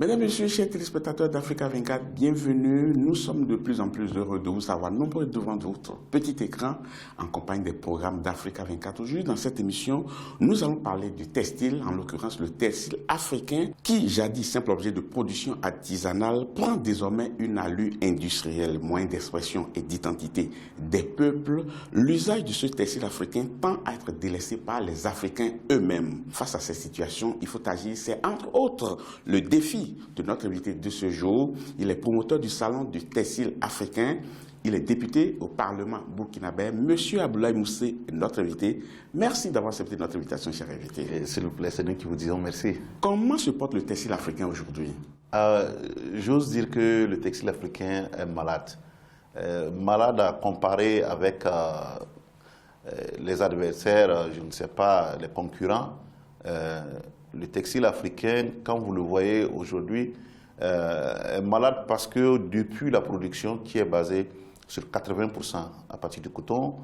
Mesdames, Messieurs, chers téléspectateurs d'Africa 24, bienvenue. Nous sommes de plus en plus heureux de vous savoir nombreux devant votre petit écran en compagnie des programmes d'Africa 24. Aujourd'hui, dans cette émission, nous allons parler du textile, en l'occurrence le textile africain, qui, jadis simple objet de production artisanale, prend désormais une allure industrielle, moyen d'expression et d'identité des peuples. L'usage de ce textile africain tend à être délaissé par les Africains eux-mêmes. Face à cette situation, il faut agir. C'est entre autres le défi de notre invité de ce jour. Il est promoteur du salon du textile africain. Il est député au Parlement burkinabé. Monsieur Abdoulaye Moussé est notre invité. Merci d'avoir accepté notre invitation, cher invité. S'il vous plaît, c'est nous qui vous disons merci. Comment se porte le textile africain aujourd'hui? J'ose dire que le textile africain est malade. Malade à comparer avec les adversaires, je ne sais pas, les concurrents. Le textile africain, quand vous le voyez aujourd'hui, est malade parce que depuis la production qui est basée sur 80% à partir du coton,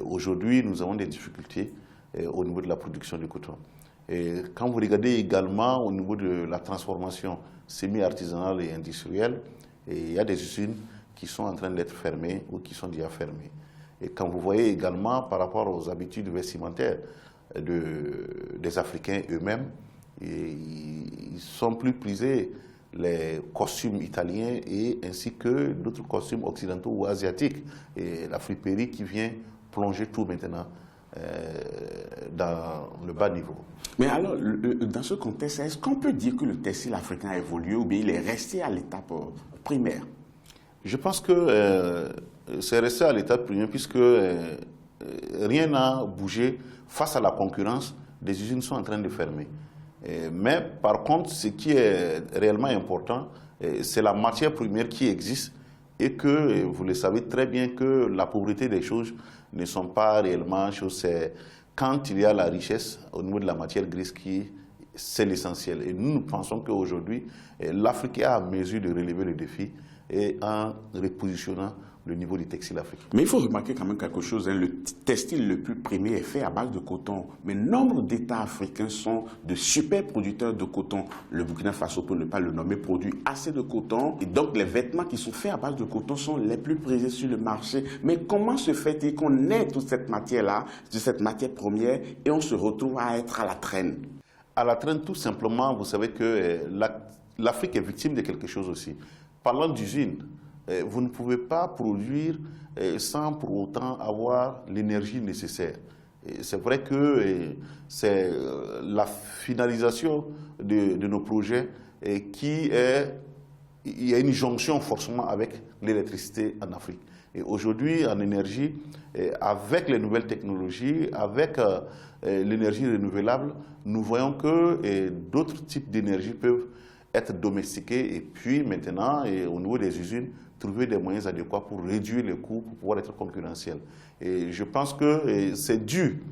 aujourd'hui nous avons des difficultés au niveau de la production du coton. Et quand vous regardez également au niveau de la transformation semi-artisanale et industrielle, il y a des usines qui sont en train d'être fermées ou qui sont déjà fermées. Et quand vous voyez également par rapport aux habitudes vestimentaires des Africains eux-mêmes, ils sont plus prisés les costumes italiens et ainsi que d'autres costumes occidentaux ou asiatiques. Et la friperie qui vient plonger tout maintenant dans le bas niveau. Mais alors, dans ce contexte, est-ce qu'on peut dire que le textile africain a évolué ou bien il est resté à l'étape primaire? Je pense que c'est resté à l'étape primaire puisque rien n'a bougé face à la concurrence. Des usines sont en train de fermer. Mais par contre, ce qui est réellement important, c'est la matière première qui existe et que vous le savez très bien que la pauvreté des choses ne sont pas réellement choses. C'est quand il y a la richesse au niveau de la matière grise qui c'est l'essentiel. Et nous pensons qu'aujourd'hui, l'Afrique est à mesure de relever le défi et en repositionnant le niveau du textile africain. Mais il faut remarquer quand même quelque chose, hein, le textile le plus primé est fait à base de coton. Mais nombre d'États africains sont de super producteurs de coton. Le Burkina Faso, pour ne pas le nommer, produit assez de coton. Et donc les vêtements qui sont faits à base de coton sont les plus prisés sur le marché. Mais comment se fait-il qu'on ait toute cette matière-là, de cette matière première, et on se retrouve à être à la traîne? À la traîne, tout simplement, vous savez que l'Afrique est victime de quelque chose aussi. Parlant d'usines, vous ne pouvez pas produire sans pour autant avoir l'énergie nécessaire. C'est vrai que c'est la finalisation de nos projets qui est... Il y a une jonction forcément avec l'électricité en Afrique. Et aujourd'hui, en énergie, avec les nouvelles technologies, avec l'énergie renouvelable, nous voyons que d'autres types d'énergie peuvent être domestiqués et puis maintenant, au niveau des usines, trouver des moyens adéquats pour réduire les coûts, pour pouvoir être concurrentiel. Et je pense que c'est dû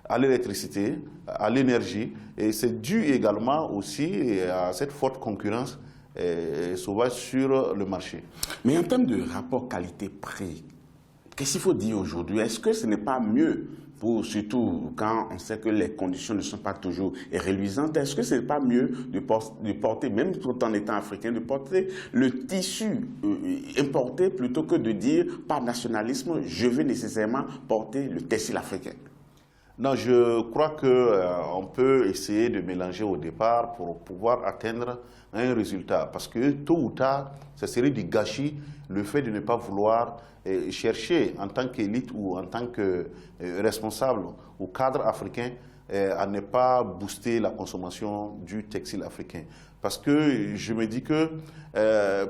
à l'électricité, à l'énergie, et c'est dû également aussi à cette forte concurrence sauvage sur le marché. Mais en termes de rapport qualité-prix, qu'est-ce qu'il faut dire aujourd'hui? Est-ce que ce n'est pas mieux, surtout quand on sait que les conditions ne sont pas toujours reluisantes, est-ce que ce n'est pas mieux de porter, même tout en étant africain, de porter le tissu importé plutôt que de dire par nationalisme, je veux nécessairement porter le textile africain? Non, je crois qu'on peut essayer de mélanger au départ pour pouvoir atteindre un résultat. Parce que tôt ou tard, ça serait du gâchis le fait de ne pas vouloir chercher en tant qu'élite ou en tant que responsable ou cadre africain à ne pas booster la consommation du textile africain. Parce que je me dis que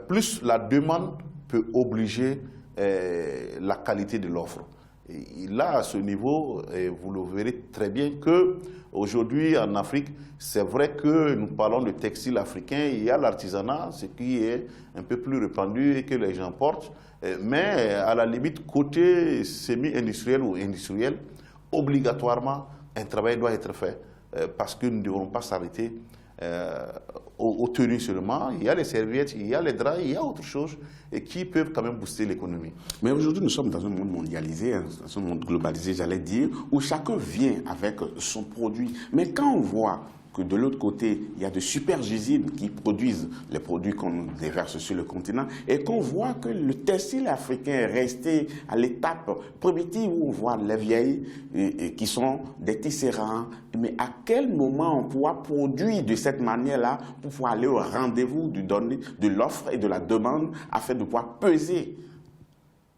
plus la demande peut obliger la qualité de l'offre. Et là, à ce niveau, vous le verrez très bien qu'aujourd'hui, en Afrique, c'est vrai que nous parlons de textile africain, il y a l'artisanat, ce qui est un peu plus répandu et que les gens portent, mais à la limite, côté semi-industriel ou industriel, obligatoirement, un travail doit être fait parce que nous ne devons pas s'arrêter aux tenues seulement. Il y a les serviettes, il y a les draps, il y a autre chose et qui peuvent quand même booster l'économie. Mais aujourd'hui, nous sommes dans un monde mondialisé, dans un monde globalisé, j'allais dire, où chacun vient avec son produit. Mais quand on voit que de l'autre côté, il y a de super usines qui produisent les produits qu'on nous déverse sur le continent, et qu'on voit que le textile africain est resté à l'étape primitive où on voit les vieilles qui sont des tisserands. Mais à quel moment on pourra produire de cette manière-là pour pouvoir aller au rendez-vous de l'offre et de la demande afin de pouvoir peser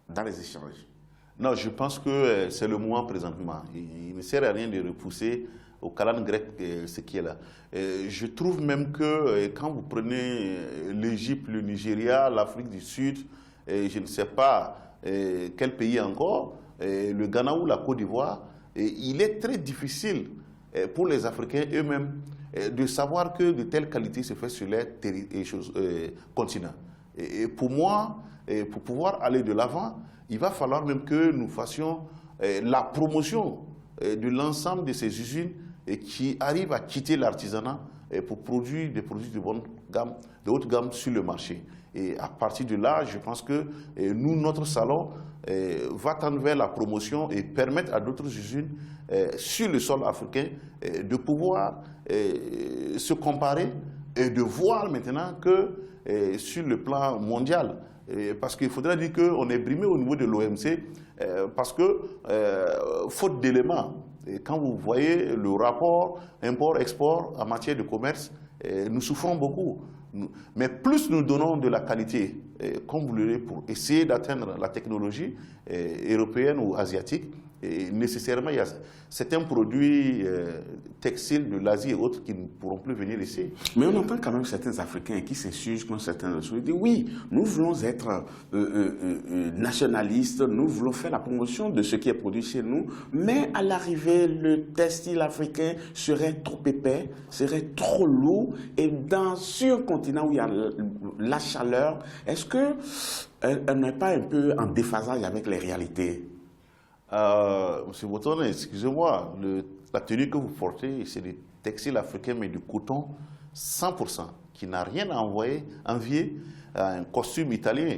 dans les échanges? Non, je pense que c'est le moment présentement. Il ne sert à rien de repousser au calendrier grec ce qui est là. Je trouve même que quand vous prenez l'Égypte, le Nigeria, l'Afrique du Sud, je ne sais pas quel pays encore, le Ghana ou la Côte d'Ivoire, il est très difficile pour les Africains eux-mêmes de savoir que de telle qualité se fait sur les continents. Et pour moi, pour pouvoir aller de l'avant, il va falloir même que nous fassions la promotion de l'ensemble de ces usines qui arrivent à quitter l'artisanat pour produire des produits de bonne gamme, de haute gamme sur le marché. Et à partir de là, je pense que nous, notre salon, va tendre vers la promotion et permettre à d'autres usines sur le sol africain de pouvoir se comparer et de voir maintenant que sur le plan mondial, parce qu'il faudrait dire qu'on est brimé au niveau de l'OMC, parce que, faute d'éléments, quand vous voyez le rapport import-export en matière de commerce, nous souffrons beaucoup. Mais plus nous donnons de la qualité, comme vous le dites, pour essayer d'atteindre la technologie européenne ou asiatique, et nécessairement, il y a certains produits textiles de l'Asie et autres qui ne pourront plus venir ici. Mais on entend quand même certains Africains qui s'insurgent contre certaines choses. Ils disent oui, nous voulons être nationalistes, nous voulons faire la promotion de ce qui est produit chez nous, mais à l'arrivée, le textile africain serait trop épais, serait trop lourd, et sur un continent où il y a la chaleur, est-ce qu'elle n'est pas un peu en déphasage avec les réalités? Monsieur Boton, excusez-moi, la tenue que vous portez, c'est du textile africain, mais du coton 100%, qui n'a rien à envier à un costume italien.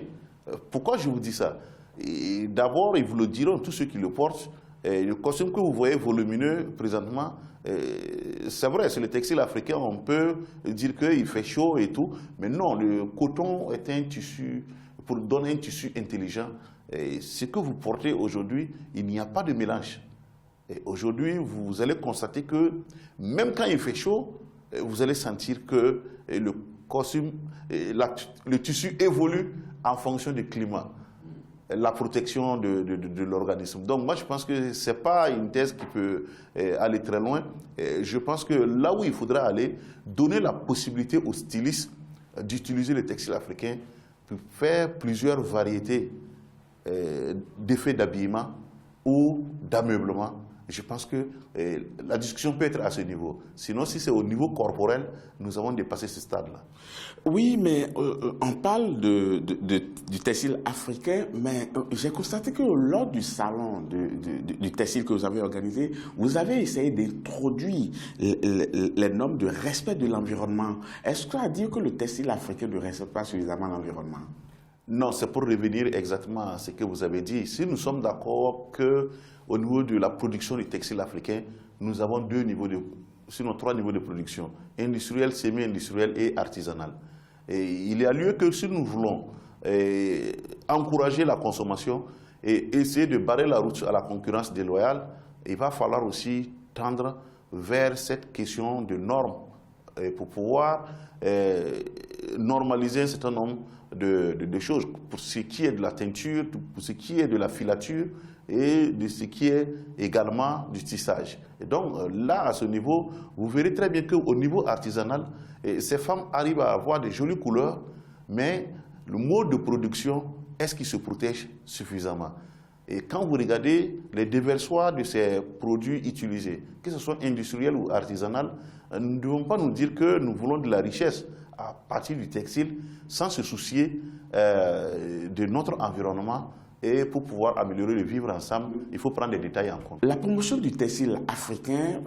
Pourquoi je vous dis ça? D'abord, ils vous le diront, tous ceux qui le portent, le costume que vous voyez volumineux présentement, c'est vrai, c'est le textile africain, on peut dire qu'il fait chaud et tout, mais non, le coton est un tissu, pour donner un tissu intelligent. Et ce que vous portez aujourd'hui, il n'y a pas de mélange. Aujourd'hui, vous allez constater que même quand il fait chaud, vous allez sentir que le costume, le tissu évolue en fonction du climat, la protection de l'organisme. Donc moi, je pense que ce n'est pas une thèse qui peut aller très loin. Je pense que là où il faudra aller, donner la possibilité aux stylistes d'utiliser le textile africain pour faire plusieurs variétés d'effets d'habillement ou d'ameublement. Je pense que la discussion peut être à ce niveau. Sinon, si c'est au niveau corporel, nous avons dépassé ce stade-là. Oui, mais on parle du textile africain, mais j'ai constaté que lors du salon du textile que vous avez organisé, vous avez essayé d'introduire les normes de respect de l'environnement. Est-ce que ça veut dire que le textile africain ne respecte pas suffisamment l'environnement? Non, c'est pour revenir exactement à ce que vous avez dit. Si nous sommes d'accord qu'au niveau de la production du textile africain, nous avons sinon 3 niveaux de production, industriel, semi-industriel et artisanal. Et il y a lieu que si nous voulons encourager la consommation et essayer de barrer la route à la concurrence déloyale, il va falloir aussi tendre vers cette question de normes pour pouvoir normaliser un certain nombre de choses, pour ce qui est de la teinture, pour ce qui est de la filature et de ce qui est également du tissage. Et donc là, à ce niveau, vous verrez très bien qu'au niveau artisanal, ces femmes arrivent à avoir de jolies couleurs, mais le mode de production, est-ce qu'ils se protègent suffisamment? Et quand vous regardez les déversoirs de ces produits utilisés, que ce soit industriel ou artisanal, nous ne devons pas nous dire que nous voulons de la richesse à partir du textile sans se soucier de notre environnement Et pour pouvoir améliorer le vivre ensemble, il faut prendre des détails en compte. La promotion du textile africain,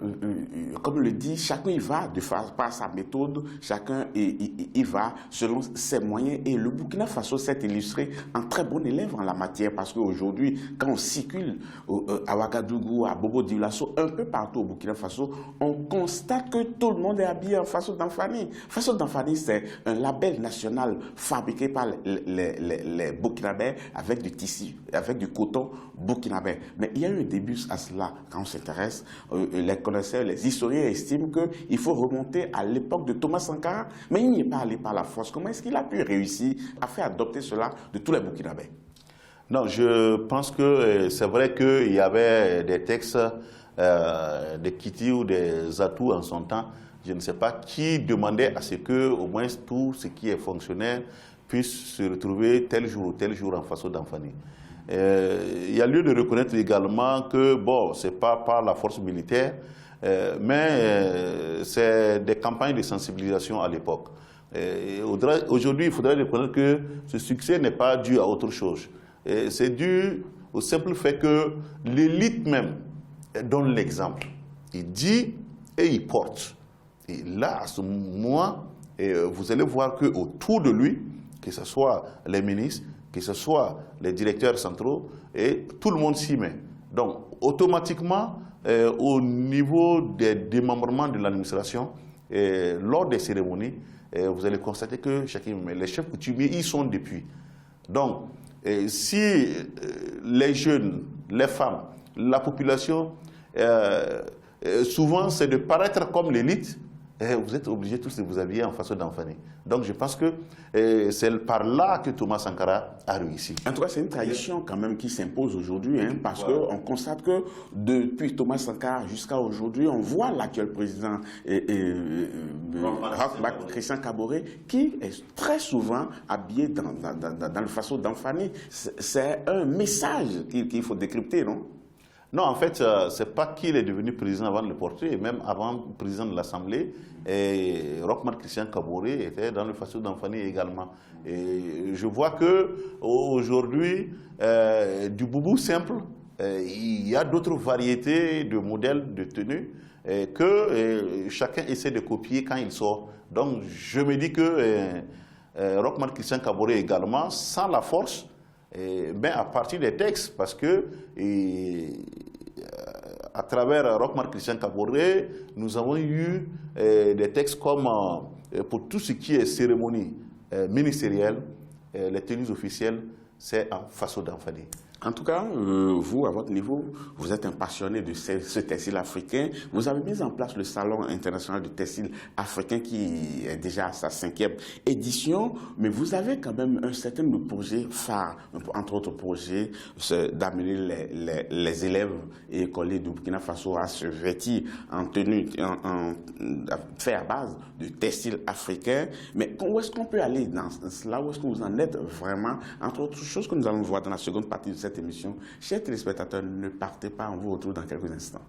comme le dit, chacun y va par sa méthode, chacun y va selon ses moyens. Et le Burkina Faso s'est illustré en très bon élève en la matière parce qu'aujourd'hui, quand on circule à Ouagadougou, à Bobo-Dioulasso, un peu partout au Burkina Faso, on constate que tout le monde est habillé en Faso d'Anfani. Faso d'Anfani, c'est un label national fabriqué par les Burkinabés avec du tissu, avec du coton burkinabé. Mais il y a eu un début à cela quand on s'intéresse. Les connaisseurs, les historiens estiment qu'il faut remonter à l'époque de Thomas Sankara, mais il n'y est pas allé par la force. Comment est-ce qu'il a pu réussir à faire adopter cela de tous les Burkinabés? Non, je pense que c'est vrai qu'il y avait des textes, des Kiti ou des atouts en son temps, je ne sais pas, qui demandaient à ce que au moins tout ce qui est fonctionnaire puisse se retrouver tel jour ou tel jour en Faso d'Anfani. Il y a lieu de reconnaître également que, bon, ce n'est pas par la force militaire, mais c'est des campagnes de sensibilisation à l'époque. Aujourd'hui, il faudrait reconnaître que ce succès n'est pas dû à autre chose. C'est dû au simple fait que l'élite même donne l'exemple. Il dit et il porte. Et là, à ce moment, vous allez voir qu'autour de lui, que ce soit les ministres, que ce soit les directeurs centraux, et tout le monde s'y met. Donc, automatiquement, au niveau des démembrements de l'administration, lors des cérémonies, vous allez constater que les chefs coutumiers y sont depuis. Donc, si les jeunes, les femmes, la population, souvent c'est de paraître comme l'élite, vous êtes obligés tous de vous habiller en Faso d'Anfani. Donc je pense que c'est par là que Thomas Sankara a réussi. En tout cas, c'est une tradition quand même qui s'impose aujourd'hui, hein, parce qu'on constate que depuis Thomas Sankara jusqu'à aujourd'hui, on voit l'actuel président Christian Kaboré qui est très souvent habillé dans le Faso d'Anfani. C'est un message qu'il faut décrypter, non? Non, en fait, ce n'est pas qu'il est devenu président avant de le porter, et même avant président de l'Assemblée. Rochmark Christian Kaboré était dans le Faso d'Anfani également. Et je vois qu'aujourd'hui, du boubou simple, il y a d'autres variétés de modèles de tenue que chacun essaie de copier quand il sort. Donc, je me dis que Rochmark Christian Kaboré également, sans la force, mais à partir des textes, parce que à travers Rochmark Christian Kaboré, nous avons eu des textes comme pour tout ce qui est cérémonie ministérielle, les tenues officielles, c'est en Faso d'Anfani. En tout cas, vous, à votre niveau, vous êtes un passionné de ce textile africain. Vous avez mis en place le Salon international du textile africain qui est déjà à sa 5e édition, mais vous avez quand même un certain nombre de projets phares, entre autres projets, d'amener les élèves et écoliers du Burkina Faso à se vêtir en tenue, fait à base de textile africain. Mais où est-ce qu'on peut aller dans cela? Où est-ce que vous en êtes vraiment? Entre autres choses que nous allons voir dans la seconde partie de cette émission. Chers téléspectateurs, ne partez pas, on vous retrouve dans quelques instants.